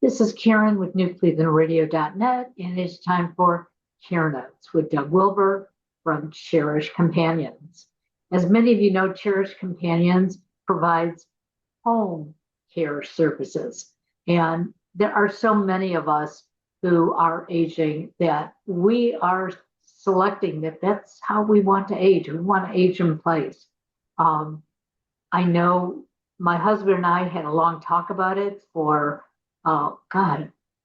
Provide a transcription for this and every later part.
This is Karen with newclevelandradio.net, and it's time for Care Notes with Doug Wilber from Cherish Companions. As many of you know, Cherish Companions provides home care services, and there are so many of us who are aging that we are selecting that that's how we want to age. We want to age in place. I know my husband and I had a long talk about it for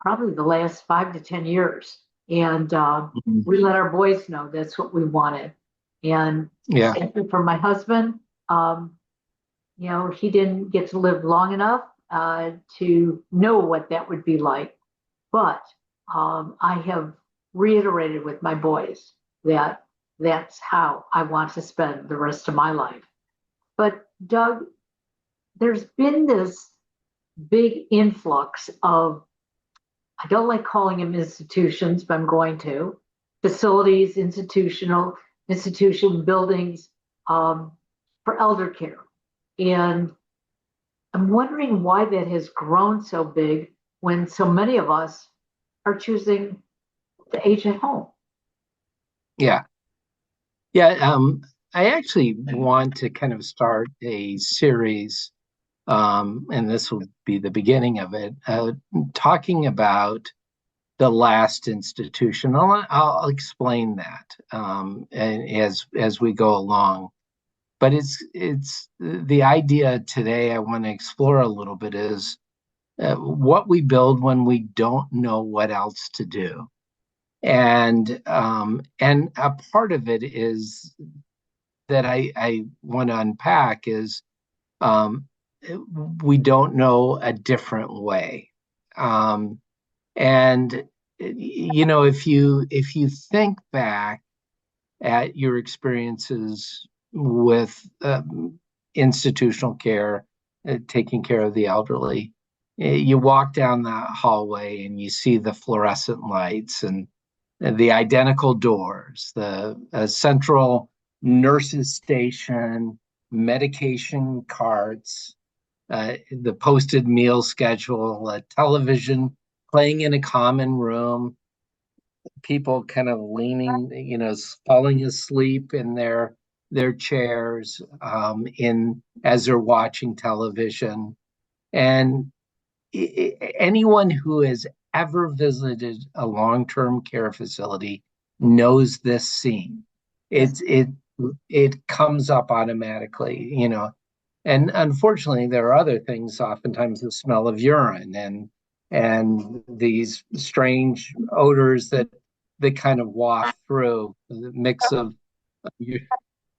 probably the last 5 to 10 years. And we let our boys know that's what we wanted. And for my husband, he didn't get to live long enough to know what that would be like. But I have reiterated with my boys that that's how I want to spend the rest of my life. But Doug, there's been this big influx of, I don't like calling them institutions, but I'm going to, facilities, institution buildings for elder care. And I'm wondering why that has grown so big when so many of us are choosing to age at home. Yeah. I actually want to kind of start a series, and this will be the beginning of it, talking about the last institution. I'll explain that as we go along. But it's the idea today I want to explore a little bit is what we build when we don't know what else to do. And a part of it is that I want to unpack is we don't know a different way. And if you think back at your experiences with institutional care, taking care of the elderly, you walk down that hallway and you see the fluorescent lights and the identical doors, the central nurses station, medication carts, the posted meal schedule, a television playing in a common room, people kind of leaning, falling asleep in their chairs as they're watching television. And anyone who has ever visited a long-term care facility knows this scene. It comes up automatically, And unfortunately, there are other things, oftentimes the smell of urine and these strange odors that kind of waft through, the mix of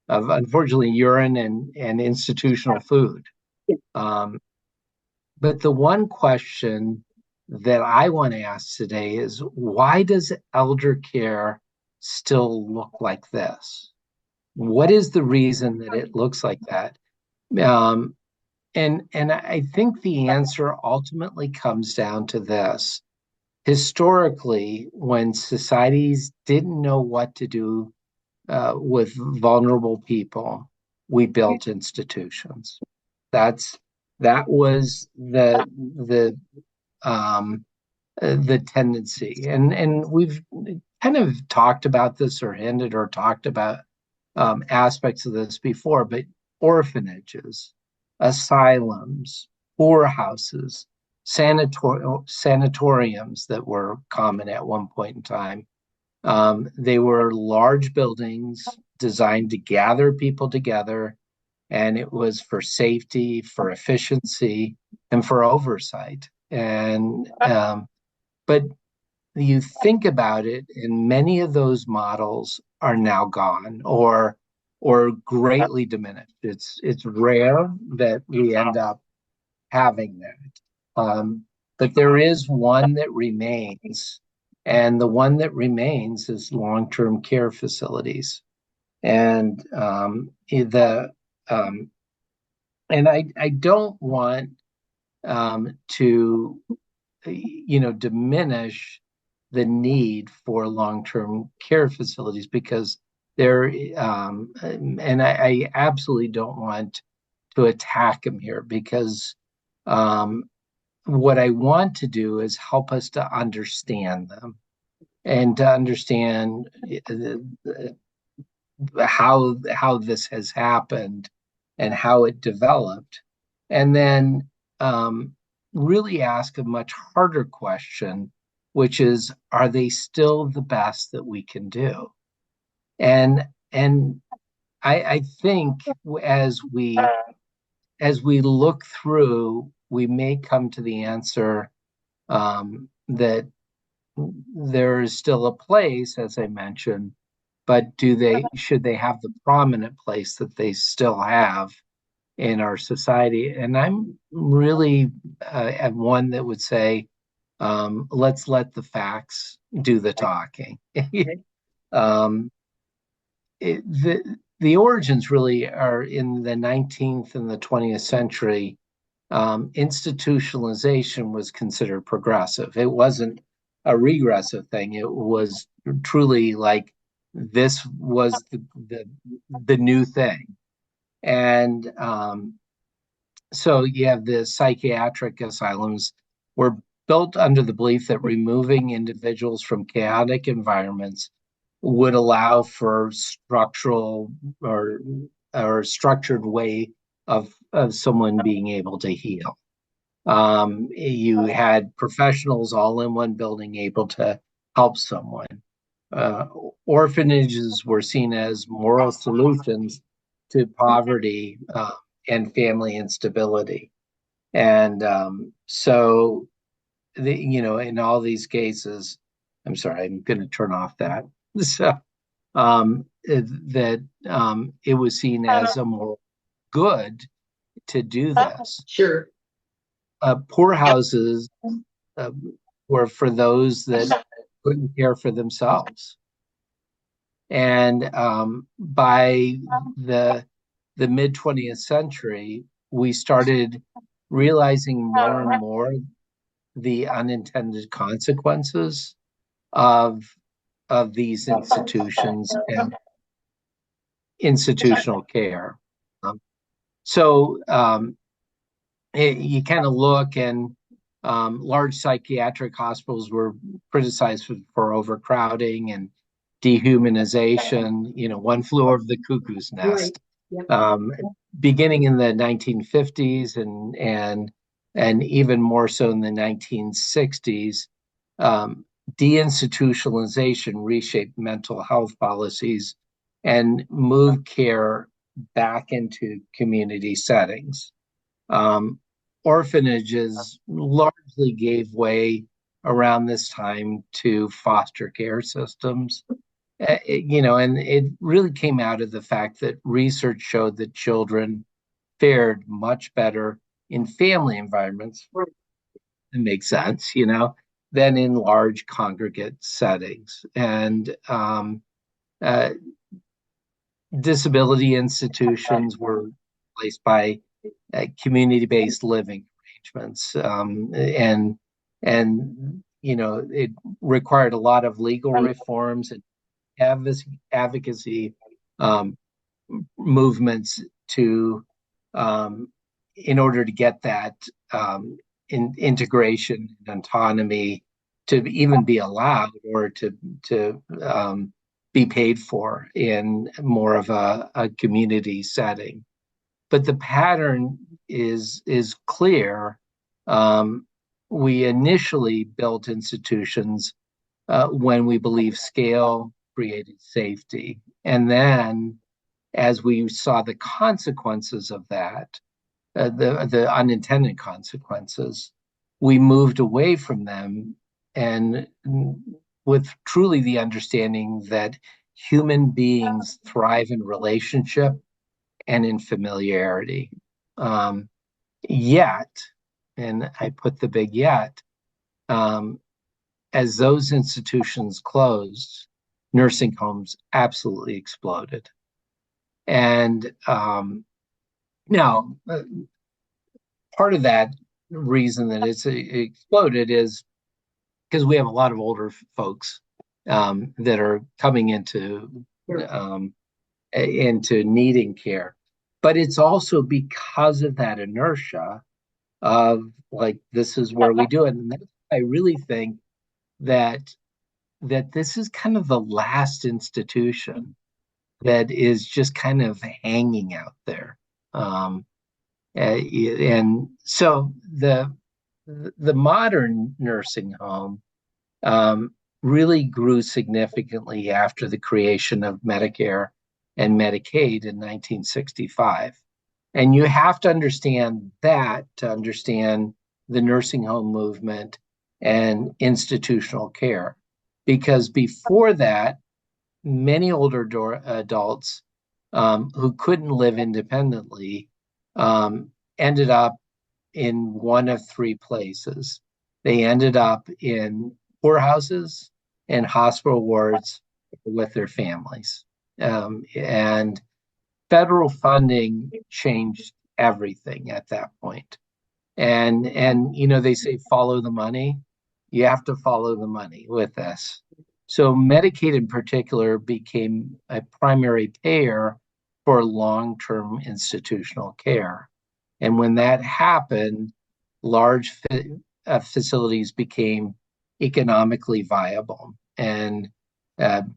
unfortunately urine and institutional food. But the one question that I want to ask today is, why does elder care still look like this? What is the reason that it looks like that? And I think the answer ultimately comes down to this. Historically, when societies didn't know what to do with vulnerable people, we built institutions. That was the tendency, and we've kind of talked about this or hinted or talked about aspects of this before, but orphanages, asylums, poorhouses, sanatoriums that were common at one point in time. They were large buildings designed to gather people together, and it was for safety, for efficiency, and for oversight. And but you think about it, and many of those models are now gone or greatly diminished. It's rare that we end up having that. But there is one that remains, and the one that remains is long-term care facilities. And and I don't want to diminish the need for long-term care facilities, because there and I absolutely don't want to attack them here, because what I want to do is help us to understand them and to understand how this has happened and how it developed, and then really ask a much harder question, which is, are they still the best that we can do? And I think as we look through, we may come to the answer that there is still a place, as I mentioned, but should they have the prominent place that they still have in our society? And I'm really at one that would say, let's let the facts do the talking. um, the origins really are in the 19th and the 20th century. Institutionalization was considered progressive. It wasn't a regressive thing. It was truly like this was the new thing. And so you have the psychiatric asylums were built under the belief that removing individuals from chaotic environments would allow for structural or structured way of someone being able to heal. You had professionals all in one building able to help someone. Orphanages were seen as moral solutions to poverty and family instability. And so, in all these cases, I'm sorry, I'm going to turn off that. So it was seen as a moral good to do this. Sure. Poorhouses were for those that couldn't care for themselves. And by the mid 20th century, we started realizing more and more the unintended consequences of these institutions and institutional care. So you kind of look, and large psychiatric hospitals were criticized for overcrowding and dehumanization. One flew over the cuckoo's nest. Right. Yep. Beginning in the 1950s and even more so in the 1960s, deinstitutionalization reshaped mental health policies and moved care back into community settings. Orphanages largely gave way around this time to foster care systems. And it really came out of the fact that research showed that children fared much better in family environments. Right. It makes sense, than in large congregate settings. And disability institutions were replaced by community-based living arrangements, and it required a lot of legal reforms and advocacy movements in order to get that integration and autonomy to even be allowed or to be paid for in more of a community setting. But the pattern is clear. We initially built institutions when we believe scale created safety. And then as we saw the consequences of that, the unintended consequences, we moved away from them, and with truly the understanding that human beings thrive in relationship and in familiarity. Yet, and I put the big yet, as those institutions closed, nursing homes absolutely exploded. And now, part of that reason that it exploded is because we have a lot of older folks that are coming into needing care. But it's also because of that inertia of like, this is where we do it. And I really think that this is kind of the last institution that is just kind of hanging out there. And so the modern nursing home really grew significantly after the creation of Medicare and Medicaid in 1965. And you have to understand that to understand the nursing home movement and institutional care. Because before that, many older adults who couldn't live independently ended up in one of three places. They ended up in poorhouses and hospital wards with their families. And federal funding changed everything at that point. And they say follow the money. You have to follow the money with this. So Medicaid in particular became a primary payer for long-term institutional care. And when that happened, large facilities became economically viable, and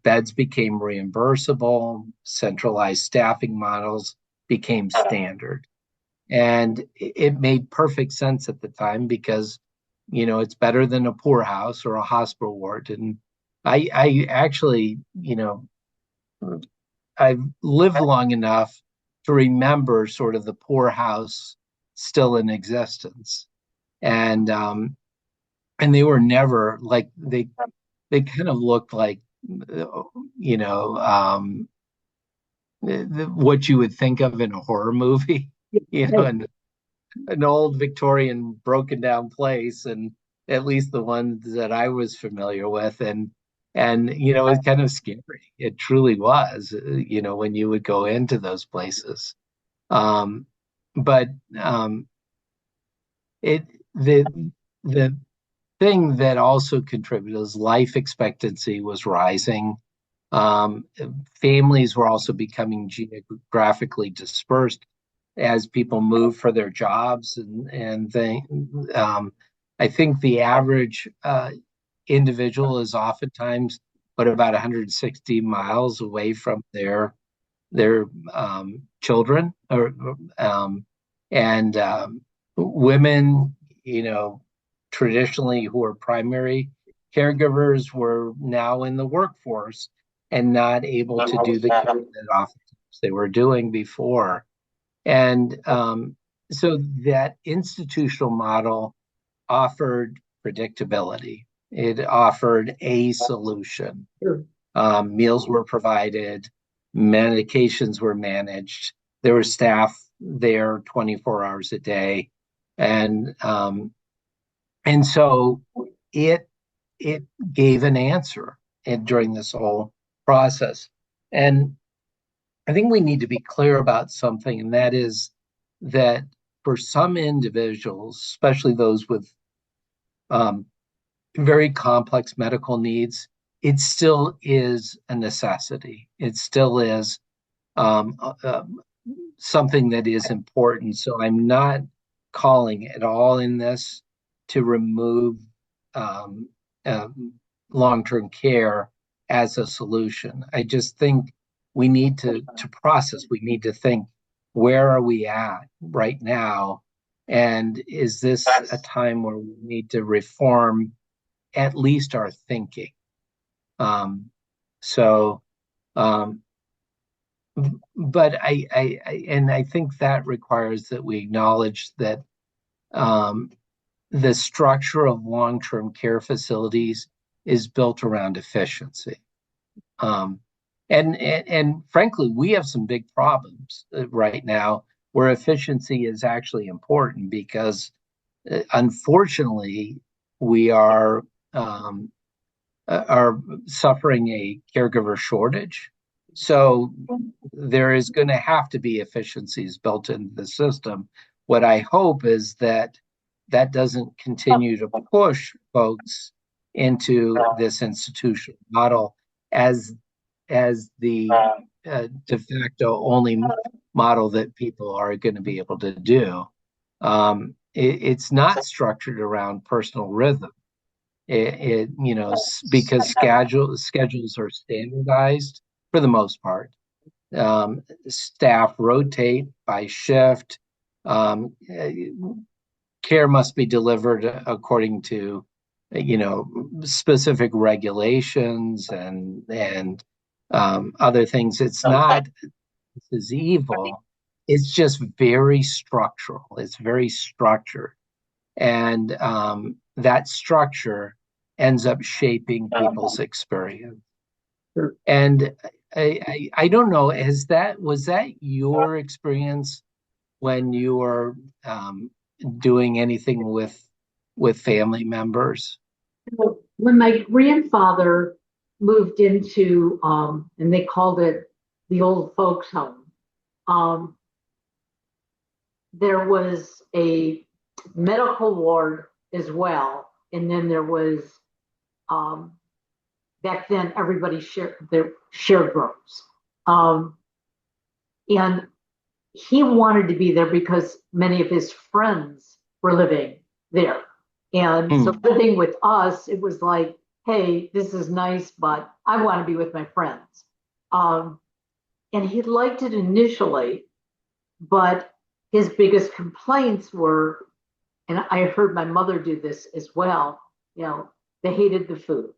beds became reimbursable, centralized staffing models became standard. And it made perfect sense at the time because, it's better than a poorhouse or a hospital ward. And I actually, I've lived long enough to remember sort of the poorhouse still in existence. And they were never like, they kind of looked like, what you would think of in a horror movie, an old Victorian broken down place, and at least the ones that I was familiar with. And it was kind of scary. It truly was, when you would go into those places. But the thing that also contributed is life expectancy was rising. Families were also becoming geographically dispersed as people moved for their jobs, and I think the average individual is oftentimes but about 160 miles away from their children, and women, traditionally who are primary caregivers were now in the workforce and not able to do the care that oftentimes they were doing before. And so that institutional model offered predictability. It offered a solution. Meals were provided, medications were managed, there was staff there 24 hours a day. And so it gave an answer during this whole process. And I think we need to be clear about something, and that is that for some individuals, especially those with very complex medical needs, it still is a necessity. It still is something that is important. So I'm not calling at all in this to remove long-term care as a solution. I just think we need to process. We need to think, where are we at right now? And is this a time where we need to reform at least our thinking? But I think that requires that we acknowledge that the structure of long-term care facilities is built around efficiency. And frankly, we have some big problems right now where efficiency is actually important because, unfortunately, we are suffering a caregiver shortage. So there is going to have to be efficiencies built into the system. What I hope is that doesn't continue to push folks into this institutional model as the de facto only model that people are going to be able to do. it's not structured around personal rhythm. Because schedules are standardized for the most part. Staff rotate by shift. Care must be delivered according to, specific regulations and other things. It's not this is evil. It's just very structural. It's very structured, and that structure ends up shaping people's experience. Sure. And I don't know, was that your experience when you were doing anything with family members? When my grandfather moved into, and they called it the old folks home, there was a medical ward as well. And then there was, back then, everybody shared rooms. And he wanted to be there because many of his friends were living there. And so living with us, it was like, hey, this is nice, but I want to be with my friends. And he liked it initially, but his biggest complaints were, and I heard my mother do this as well, they hated the food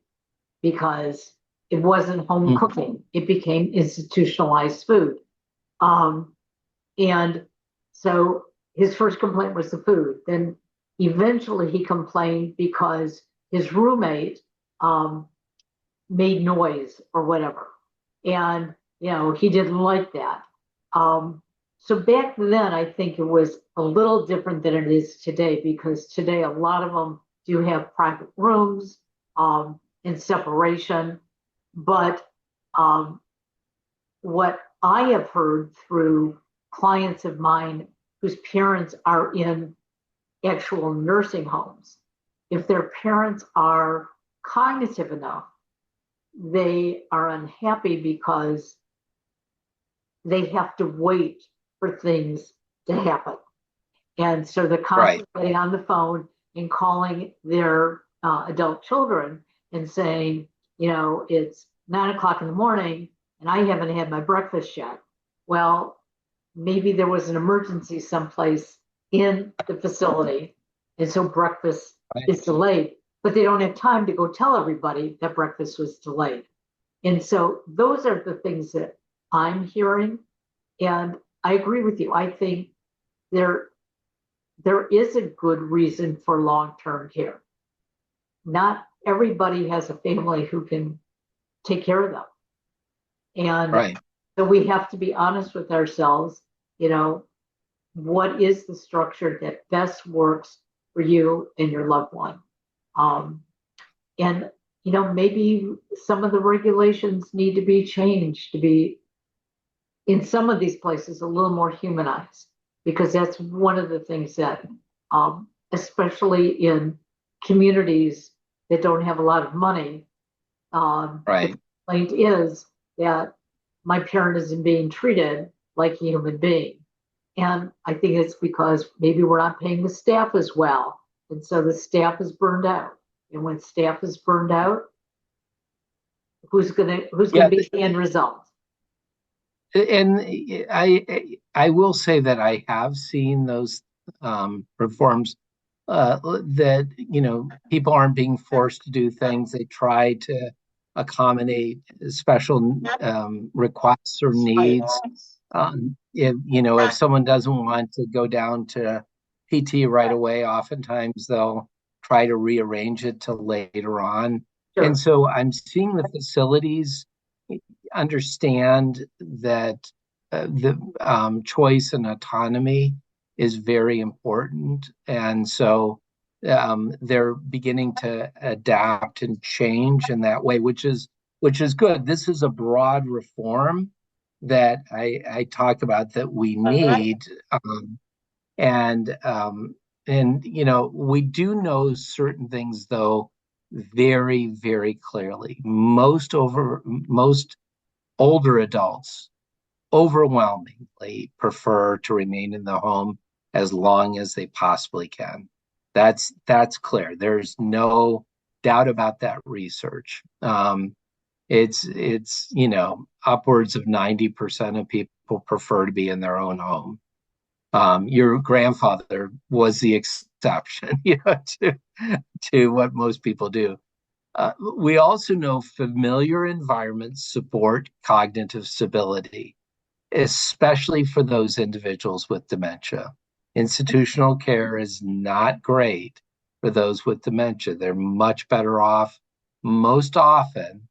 because it wasn't home cooking. It became institutionalized food. And so his first complaint was the food. Then eventually he complained because his roommate made noise or whatever. And, he didn't like that. So back then, I think it was a little different than it is today, because today a lot of them do have private rooms and separation. But what I have heard through clients of mine whose parents are in actual nursing homes, if their parents are cognitive enough, they are unhappy because they have to wait for things to happen. And so they're constantly on the phone and calling their adult children and saying, it's 9 o'clock in the morning and I haven't had my breakfast yet. Well, maybe there was an emergency someplace in the facility, and so breakfast is delayed, but they don't have time to go tell everybody that breakfast was delayed. And so those are the things that I'm hearing. And I agree with you. I think there is a good reason for long-term care. Not everybody has a family who can take care of them. And so we have to be honest with ourselves, what is the structure that best works for you and your loved one? And, maybe some of the regulations need to be changed to be, in some of these places, a little more humanized, because that's one of the things that, especially in communities that don't have a lot of money, the complaint is that my parent isn't being treated like a human being. And I think it's because maybe we're not paying the staff as well. And so the staff is burned out. And when staff is burned out, who's gonna be the end result? And I will say that I have seen those reforms that people aren't being forced to do things. They try to accommodate special requests or needs. If someone doesn't want to go down to PT right away, oftentimes they'll try to rearrange it to later on. Sure. And so I'm seeing the facilities understand that the choice and autonomy is very important. And so they're beginning to adapt and change in that way, which is good. This is a broad reform that I talk about that we need. We do know certain things, though, very, very clearly. Most older adults overwhelmingly prefer to remain in the home as long as they possibly can. That's clear. There's no doubt about that research. It's upwards of 90% of people prefer to be in their own home. Your grandfather was the exception, to what most people do. We also know familiar environments support cognitive stability, especially for those individuals with dementia. Institutional care is not great for those with dementia. They're much better off most often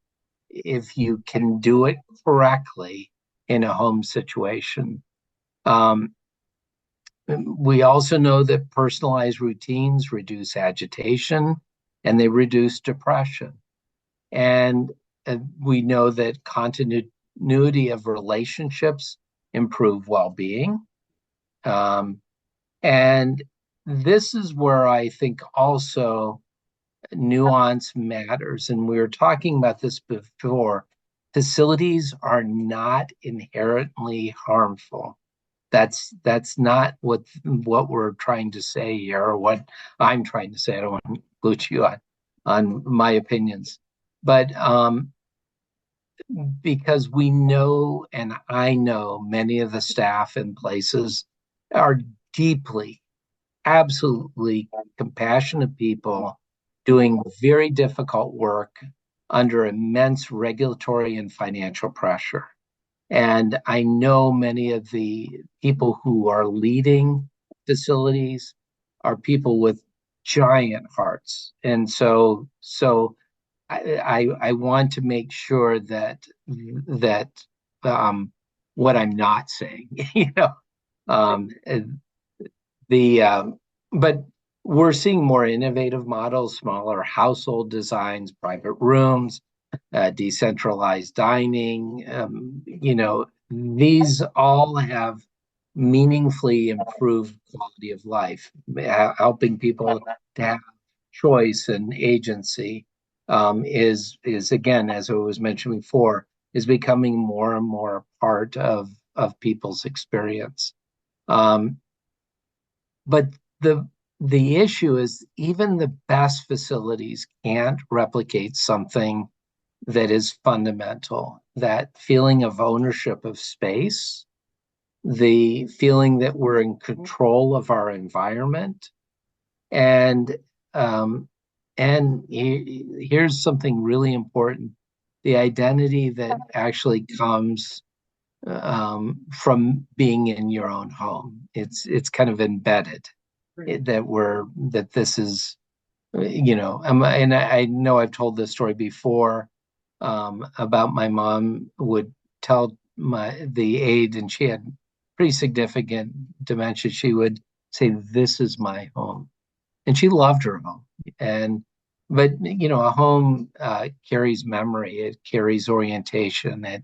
if you can do it correctly in a home situation. We also know that personalized routines reduce agitation and they reduce depression. And we know that continuity of relationships improve well-being. And this is where I think also nuance matters. And we were talking about this before. Facilities are not inherently harmful. That's not what we're trying to say here, or what I'm trying to say. I don't want to include you on my opinions, but because we know, and I know, many of the staff in places are deeply, absolutely compassionate people doing very difficult work under immense regulatory and financial pressure. And I know many of the people who are leading facilities are people with giant hearts. And so I want to make sure that what I'm not saying, but we're seeing more innovative models, smaller household designs, private rooms, decentralized dining. These all have meaningfully improved quality of life, helping people to have choice and agency. Is again, as it was mentioned before, is becoming more and more part of people's experience. But the issue is even the best facilities can't replicate something that is fundamental, that feeling of ownership of space, the feeling that we're in control of our environment. And here's something really important: the identity that actually comes from being in your own home. It's kind of embedded that this is, and I know I've told this story before, about my mom would tell the aide, and she had pretty significant dementia. She would say, "This is my home," and she loved her home. But a home carries memory, it carries orientation, it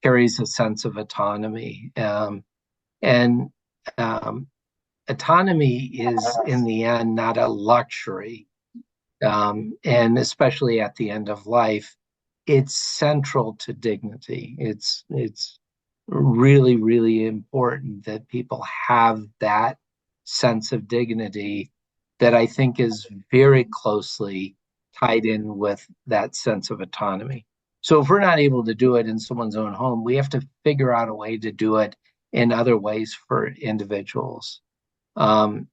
carries a sense of autonomy, and autonomy is in the end not a luxury, and especially at the end of life, it's central to dignity. It's really, really important that people have that sense of dignity that I think is very closely tied in with that sense of autonomy. So if we're not able to do it in someone's own home, we have to figure out a way to do it in other ways for individuals. And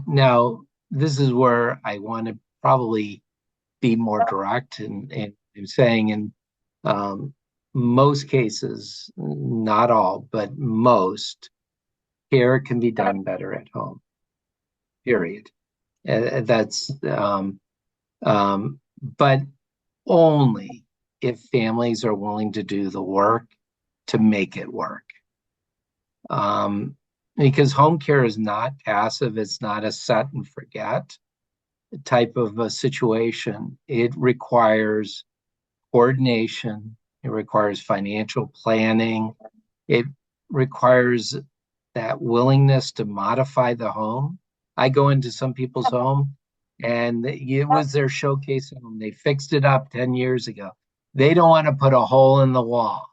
now this is where I want to probably be more direct in saying, in most cases, not all, but most, care can be done better at home, period. But only if families are willing to do the work to make it work. Because home care is not passive, it's not a set and forget type of a situation. It requires coordination, it requires financial planning, it requires that willingness to modify the home. I go into some people's home and it was their showcase home. They fixed it up 10 years ago. They don't want to put a hole in the wall.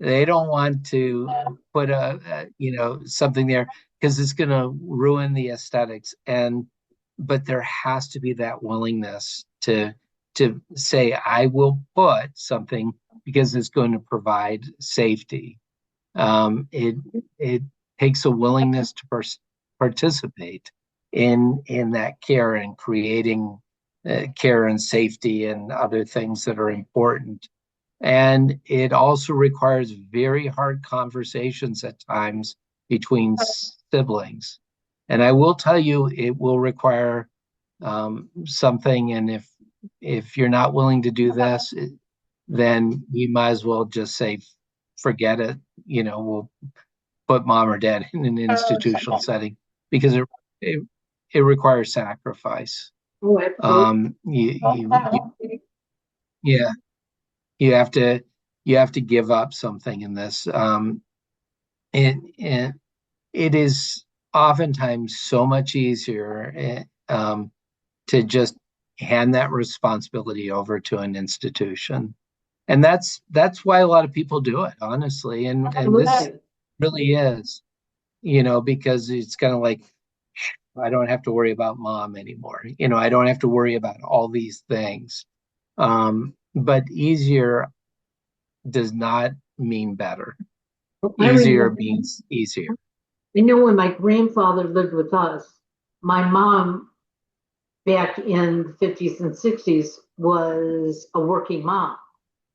They don't want to put something there, because it's going to ruin the aesthetics. But there has to be that willingness to say, I will put something because it's going to provide safety. It takes a willingness to participate in that care and creating care and safety and other things that are important. And it also requires very hard conversations at times between siblings. And I will tell you, it will require something. And if you're not willing to do this, then you might as well just say, forget it. We'll put mom or dad in an institutional setting, because it requires sacrifice. Oh, absolutely. Yeah, you have to give up something in this. And it is oftentimes so much easier to just hand that responsibility over to an institution. And that's why a lot of people do it, honestly. And this really is, because it's kind of like, I don't have to worry about mom anymore. I don't have to worry about all these things. But easier does not mean better. Easier means easier. When my grandfather lived with us, my mom back in the 50s and 60s was a working mom.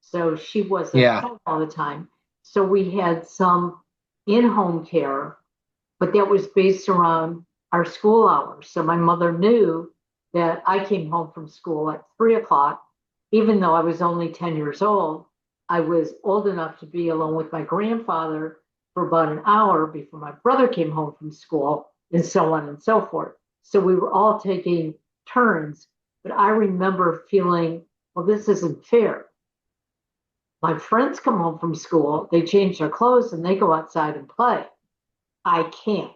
So she wasn't home all the time. So we had some in-home care, but that was based around our school hours. So my mother knew that I came home from school at 3:00, even though I was only 10 years old. I was old enough to be alone with my grandfather for about an hour before my brother came home from school, and so on and so forth. So we were all taking turns, but I remember feeling, well, this isn't fair. My friends come home from school, they change their clothes and they go outside and play. I can't.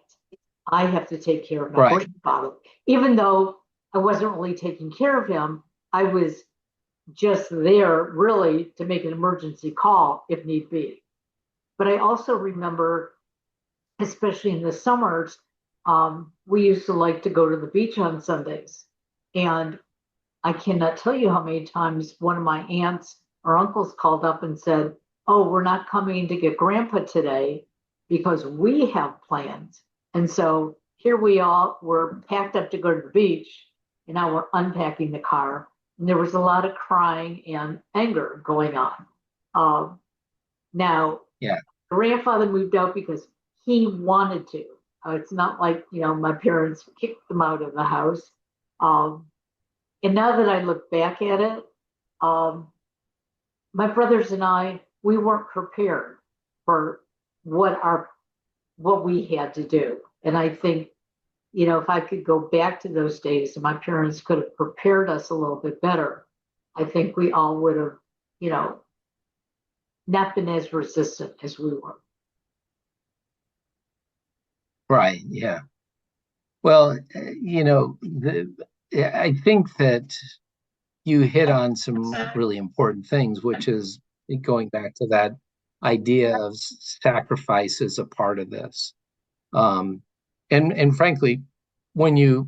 I have to take care of my grandfather. Even though I wasn't really taking care of him, I was just there really to make an emergency call if need be. But I also remember, especially in the summers, we used to like to go to the beach on Sundays. And I cannot tell you how many times one of my aunts or uncles called up and said, oh, we're not coming to get grandpa today because we have plans. And so here we all were packed up to go to the beach, and now we're unpacking the car. And there was a lot of crying and anger going on. Now, grandfather moved out because he wanted to. It's not like, my parents kicked them out of the house. And now that I look back at it, my brothers and I, we weren't prepared for what we had to do. And I think, if I could go back to those days and my parents could have prepared us a little bit better, I think we all would have, not been as resistant as we were. Right. Yeah. Well, I think that you hit on some really important things, which is going back to that idea of sacrifice as a part of this. And frankly, when you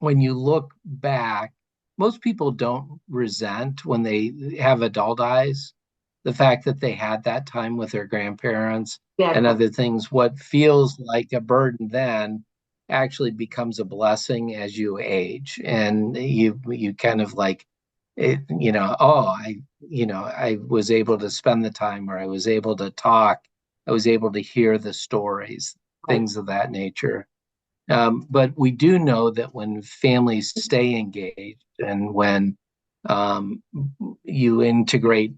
look back, most people don't resent when they have adult eyes the fact that they had that time with their grandparents and other things. What feels like a burden then actually becomes a blessing as you age, and you kind of like it, I was able to spend the time, or I was able to talk, I was able to hear the stories, things of that nature. But we do know that when families stay engaged and when you integrate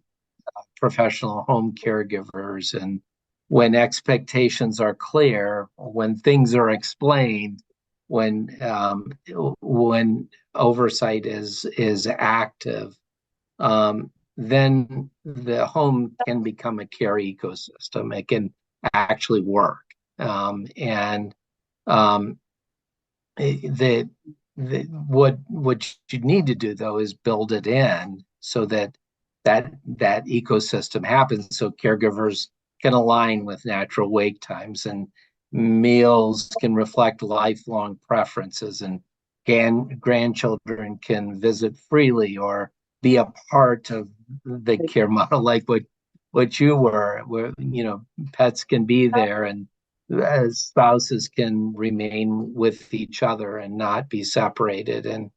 professional home caregivers, and when expectations are clear, when things are explained, when oversight is active, then the home can become a care ecosystem. It can actually work, and what you need to do though is build it in so that ecosystem happens, so caregivers can align with natural wake times, and meals can reflect lifelong preferences, and grandchildren can visit freely or be a part of the care model, like what you were, where pets can be there, and spouses can remain with each other and not be separated. And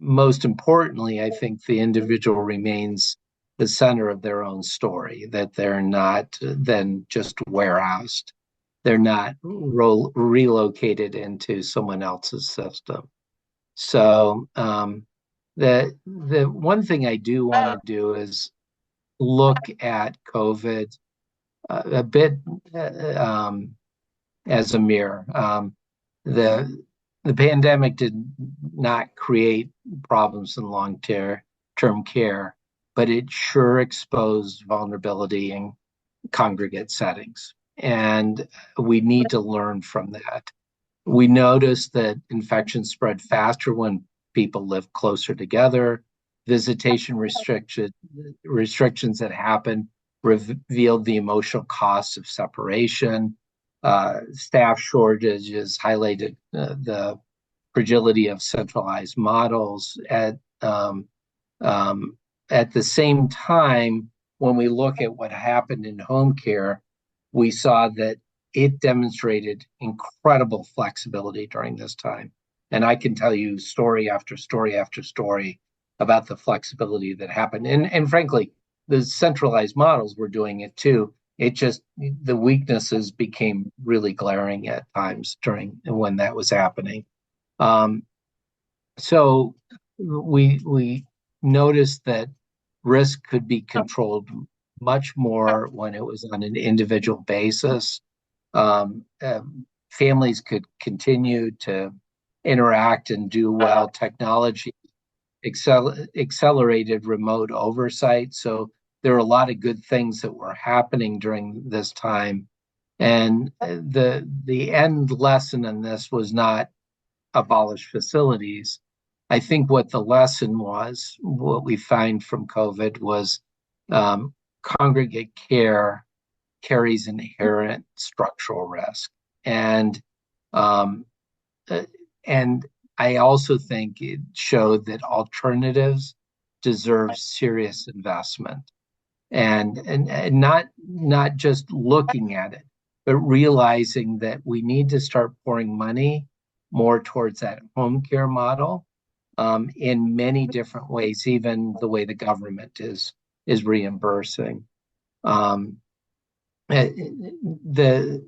most importantly, I think the individual remains the center of their own story, that they're not then just warehoused. They're not relocated into someone else's system. So the one thing I do want to do is look at COVID a bit as a mirror. The pandemic did not create problems in long-term care, but it sure exposed vulnerability in congregate settings. And we need to learn from that. We noticed that infections spread faster when people live closer together. Visitation restrictions that happened revealed the emotional costs of separation. Staff shortages highlighted the fragility of centralized models. At the same time, when we look at what happened in home care, we saw that it demonstrated incredible flexibility during this time. And I can tell you story after story after story about the flexibility that happened. And frankly, the centralized models were doing it too. It just, the weaknesses became really glaring at times during when that was happening. So we noticed that risk could be controlled much more when it was on an individual basis. Families could continue to interact and do well. Technology accelerated remote oversight. So there are a lot of good things that were happening during this time. And the end lesson in this was not abolish facilities. I think what the lesson was, what we find from COVID was congregate care carries inherent structural risk. And I also think it showed that alternatives deserve serious investment, and not just looking at it, but realizing that we need to start pouring money more towards that home care model in many different ways, even the way the government is reimbursing. This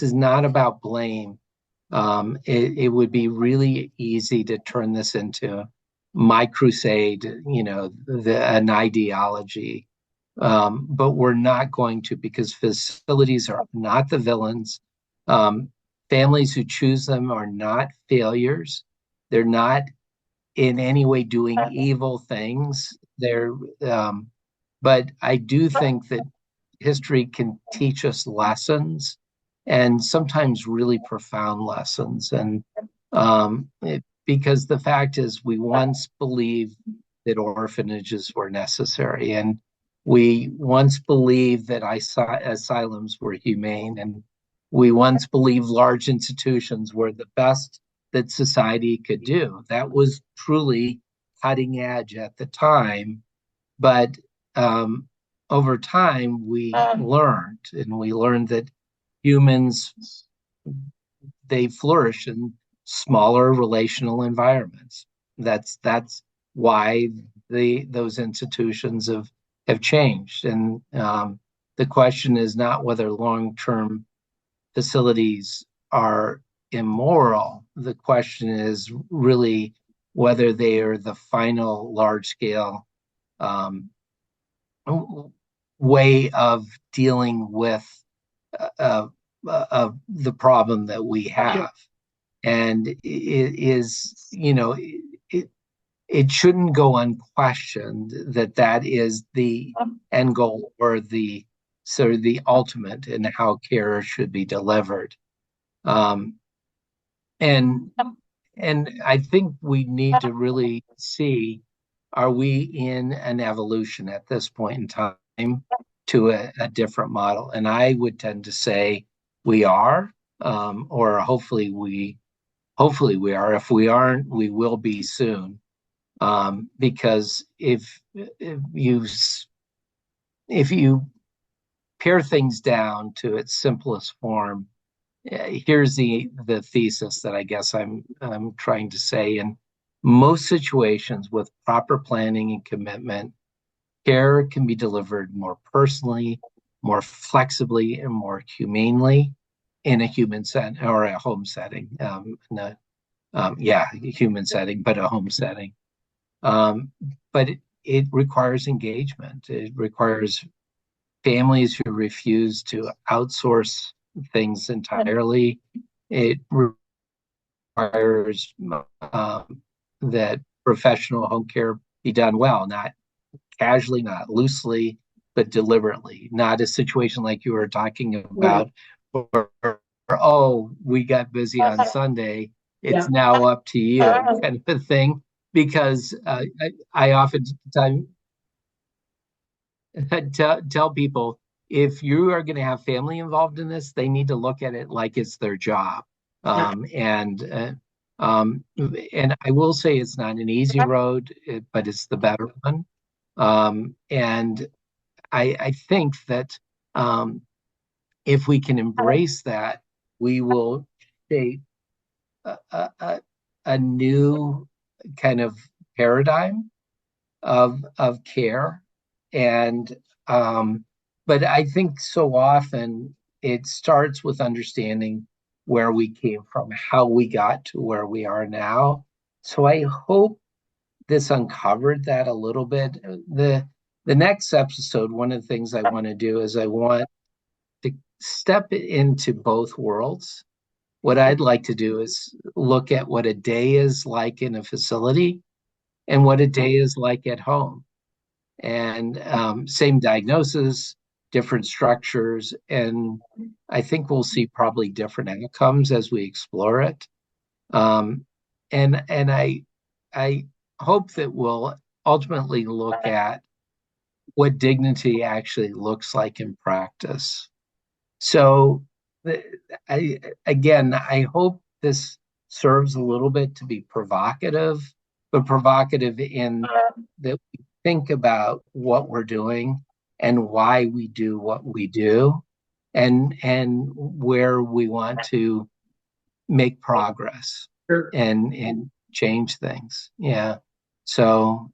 is not about blame. It would be really easy to turn this into my crusade, an ideology. But we're not going to, because facilities are not the villains. Families who choose them are not failures. They're not in any way doing evil things. But I do think that history can teach us lessons, and sometimes really profound lessons. And because the fact is, we once believed that orphanages were necessary, and we once believed that asylums were humane, and we once believed large institutions were the best that society could do. That was truly cutting edge at the time. But over time, we learned that humans, they flourish in smaller relational environments. That's why those institutions have changed. And the question is not whether long-term facilities are immoral. The question is really whether they are the final large-scale way of dealing with the problem that we have. And it shouldn't go unquestioned that is the end goal, or the sort of the ultimate in how care should be delivered. And I think we need to really see, are we in an evolution at this point in time to a different model. And I would tend to say we are, or hopefully we are. If we aren't, we will be soon. Because if you pare things down to its simplest form, here's the thesis that I guess I'm trying to say. In most situations, with proper planning and commitment, care can be delivered more personally, more flexibly, and more humanely in a human setting or a home setting. Human setting, but a home setting. But it requires engagement. It requires families who refuse to outsource things entirely. It requires that professional home care be done well, not casually, not loosely, but deliberately. Not a situation like you were talking about, where, oh, we got busy on Sunday, it's now up to you, kind of a thing. Because I oftentimes tell people, if you are going to have family involved in this, they need to look at it like it's their job. And I will say it's not an easy road, but it's the better one. And I think that if we can embrace that, we will shape a new kind of paradigm of care. And but I think so often it starts with understanding where we came from, how we got to where we are now. So I hope this uncovered that a little bit. The next episode, one of the things I want to do is I want to step into both worlds. What I'd like to do is look at what a day is like in a facility and what a day is like at home. And same diagnosis, different structures, and I think we'll see probably different outcomes as we explore it. And I hope that we'll ultimately look at what dignity actually looks like in practice. So I hope this serves a little bit to be provocative, but provocative in that we think about what we're doing and why we do what we do, and where we want to make progress and change things. Yeah. So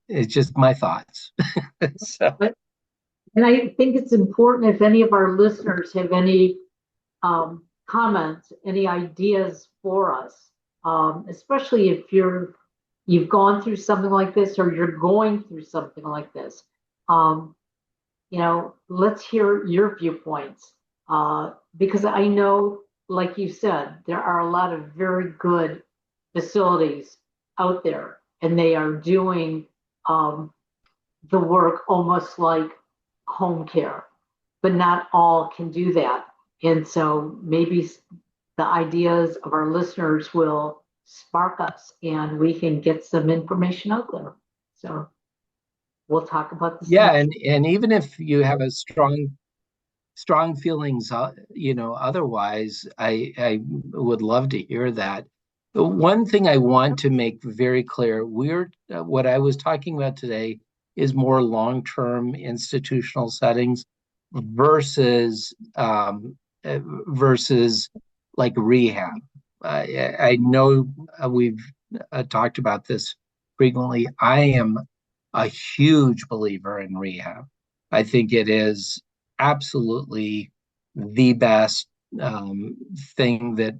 it's just my thoughts. So. And I think it's important, if any of our listeners have any comments, any ideas for us, especially if you've gone through something like this or you're going through something like this. Let's hear your viewpoints, because I know, like you said, there are a lot of very good facilities out there, and they are doing the work almost like home care, but not all can do that. And so maybe the ideas of our listeners will spark us and we can get some information out there. So we'll talk about this. Yeah, and even if you have a strong feelings, otherwise, I would love to hear that. The one thing I want to make very clear, what I was talking about today is more long-term institutional settings versus like rehab. I know we've talked about this frequently. I am a huge believer in rehab. I think it is absolutely the best thing that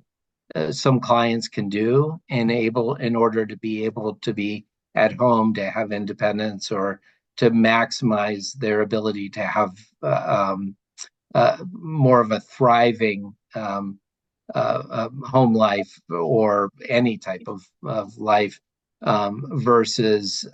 some clients can do in order to be able to be at home, to have independence, or to maximize their ability to have more of a thriving home life or any type of life, versus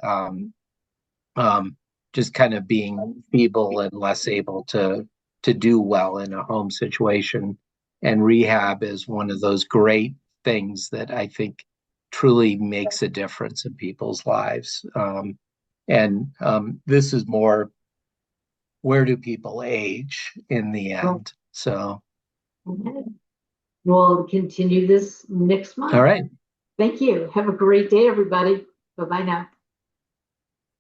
just kind of being feeble and less able to do well in a home situation. And rehab is one of those great things that I think truly makes a difference in people's lives. And this is more, where do people age in the end? So, Okay. We'll continue this next month. all right. Thank you. Have a great day, everybody. Bye-bye now.